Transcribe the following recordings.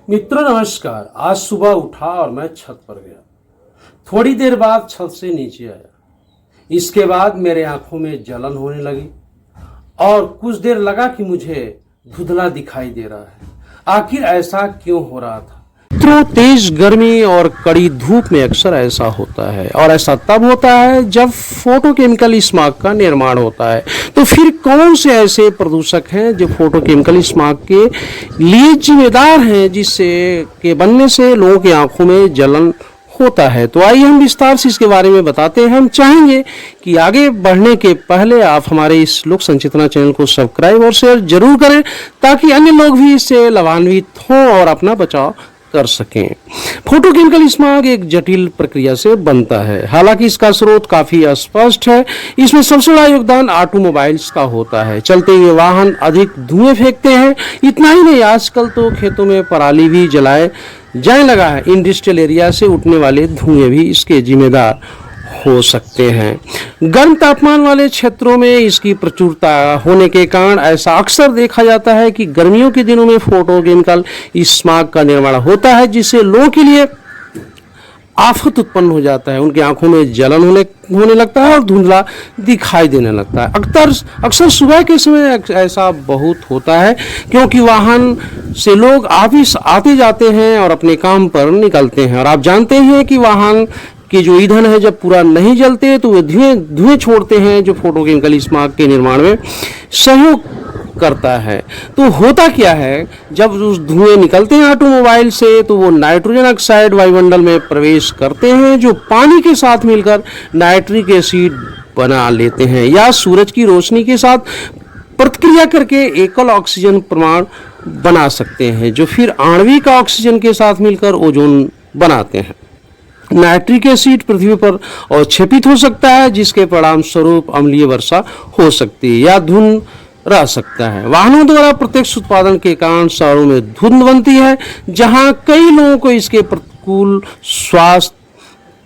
मित्रों नमस्कार। आज सुबह उठा और मैं छत पर गया। थोड़ी देर बाद छत से नीचे आया। इसके बाद मेरे आंखों में जलन होने लगी और कुछ देर लगा कि मुझे धुंधला दिखाई दे रहा है। आखिर ऐसा क्यों हो रहा था? मित्रों, तेज गर्मी और कड़ी धूप में अक्सर ऐसा होता है और ऐसा तब होता है जब फोटोकेमिकल स्मॉग का निर्माण होता है। तो फिर कौन से ऐसे प्रदूषक हैं जो फोटोकेमिकल स्मॉग के लिए जिम्मेदार हैं, जिससे के बनने से लोगों की आंखों में जलन होता है? तो आइए हम विस्तार से इसके बारे में बताते हैं। हम चाहेंगे कि आगे बढ़ने के पहले आप हमारे इस लोक संचेतना चैनल को सब्सक्राइब और शेयर जरूर करें, ताकि अन्य लोग भी इससे लाभान्वित हों और अपना बचाव कर सकें। फोटोकेमिकल स्मॉग एक जटिल प्रक्रिया से बनता है, हालांकि इसका स्रोत काफी अस्पष्ट है। इसमें सबसे बड़ा योगदान ऑटोमोबाइल्स का होता है। चलते हुए वाहन अधिक धुएं फेंकते हैं। इतना ही नहीं, आजकल तो खेतों में पराली भी जलाए जाने लगा है। इंडस्ट्रियल एरिया से उठने वाले धुएं भी इसके जिम्मेदार हो सकते हैं। गर्म तापमान वाले क्षेत्रों में इसकी प्रचुरता होने के कारण ऐसा अक्सर देखा जाता है कि गर्मियों के दिनों में फोटोकेमिकल स्मॉग का निर्माण होता है, जिससे लोगों के लिए आफत उत्पन्न हो जाता है। उनकी आंखों में जलन होने लगता है और धुंधला दिखाई देने लगता है। अक्सर सुबह के समय ऐसा बहुत होता है, क्योंकि वाहन से लोग ऑफिस आते जाते हैं और अपने काम पर निकलते हैं। और आप जानते हैं कि वाहन कि जो ईंधन है जब पूरा नहीं जलते तो वे धुएं छोड़ते हैं, जो फोटोकेमिकल स्मॉग के निर्माण में सहयोग करता है। तो होता क्या है, जब उस धुएं निकलते हैं ऑटोमोबाइल से, तो वो नाइट्रोजन ऑक्साइड वायुमंडल में प्रवेश करते हैं, जो पानी के साथ मिलकर नाइट्रिक एसिड बना लेते हैं, या सूरज की रोशनी के साथ प्रतिक्रिया करके एकल ऑक्सीजन परमाणु बना सकते हैं, जो फिर आणविक ऑक्सीजन के साथ मिलकर ओजोन बनाते हैं। नाइट्रिक एसिड पृथ्वी पर अवक्षेपित हो सकता है, जिसके परिणाम स्वरूप अम्लीय वर्षा हो सकती है या धुंध रह सकता है। वाहनों द्वारा प्रत्यक्ष उत्पादन के कारण शहरों में धुंध बनती है, जहां कई लोगों को इसके प्रतिकूल स्वास्थ्य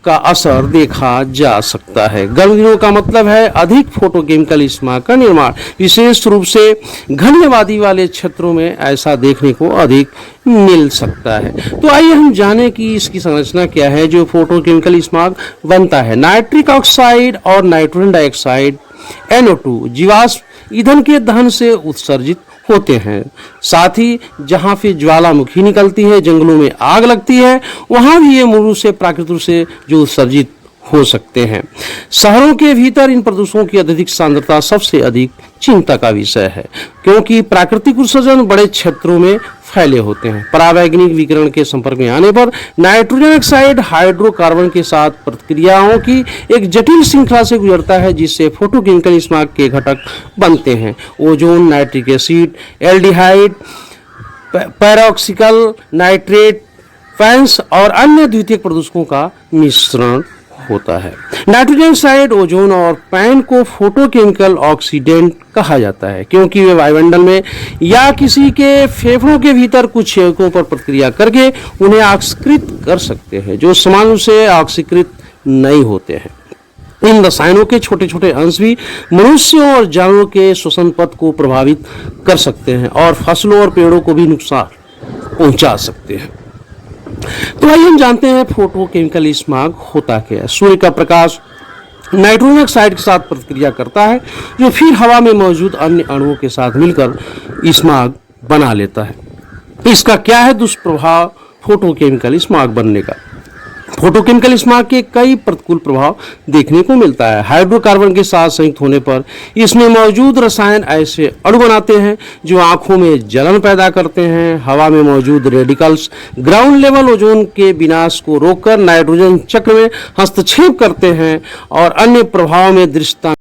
का असर देखा जा सकता है। गर्म दिनों का मतलब है अधिक फोटोकेमिकल स्मॉग का निर्माण। विशेष रूप से घनी आबादी वाले क्षेत्रों में ऐसा देखने को अधिक मिल सकता है। तो आइए हम जानें कि इसकी संरचना क्या है जो फोटोकेमिकल स्मॉग बनता है। नाइट्रिक ऑक्साइड और नाइट्रोजन डाइऑक्साइड NO2 जीवाश्म ईंधन के दहन से उत्सर्जित होते हैं। साथ ही जहां फिर ज्वालामुखी निकलती है, जंगलों में आग लगती है, वहां भी ये मूल रूप से प्राकृतिक रूप से जो उत्सर्जित हो सकते हैं। शहरों के भीतर इन प्रदूषणों की अत्यधिक सांद्रता सबसे अधिक चिंता का विषय है, क्योंकि प्राकृतिक उत्सर्जन बड़े क्षेत्रों में फैले होते हैं। परावैज्ञानिक विकिरण के संपर्क में आने पर नाइट्रोजन ऑक्साइड हाइड्रोकार्बन के साथ प्रतिक्रियाओं की एक जटिल श्रृंखला से गुजरता है, जिससे फोटोकेमिकल स्मॉग के घटक बनते हैं। Ozone, nitric acid, aldehyde, peroxyacyl nitrate, फैंस और अन्य द्वितीयक प्रदूषकों का मिश्रण होता है। नाइट्रोजन ऑक्साइड, ओजोन और पैन को फोटोकेमिकल ऑक्सीडेंट कहा जाता है, क्योंकि वे वायुमंडल में या किसी के फेफड़ों के भीतर कुछ यौगिकों पर प्रतिक्रिया करके उन्हें ऑक्सीकृत कर सकते हैं, जो समान रूप से ऑक्सीकृत नहीं होते हैं। इन रसायनों के छोटे छोटे अंश भी मनुष्यों और जानवरों के श्वसन पथ को प्रभावित कर सकते हैं और फसलों और पेड़ों को भी नुकसान पहुंचा सकते हैं। तो आइए हम जानते हैं फोटोकेमिकल स्मॉग होता क्या है। सूर्य का प्रकाश नाइट्रोजन ऑक्साइड के साथ प्रतिक्रिया करता है, जो फिर हवा में मौजूद अन्य अणुओं के साथ मिलकर स्मॉग बना लेता है। इसका क्या है दुष्प्रभाव फोटोकेमिकल स्मॉग बनने का? फोटोकेमिकल स्मॉग के कई प्रतिकूल प्रभाव देखने को मिलता है। हाइड्रोकार्बन के साथ संयुक्त होने पर इसमें मौजूद रसायन ऐसे अणु बनाते हैं जो आंखों में जलन पैदा करते हैं। हवा में मौजूद रेडिकल्स ग्राउंड लेवल ओजोन के विनाश को रोककर नाइट्रोजन चक्र में हस्तक्षेप करते हैं और अन्य प्रभावों में दृश्यता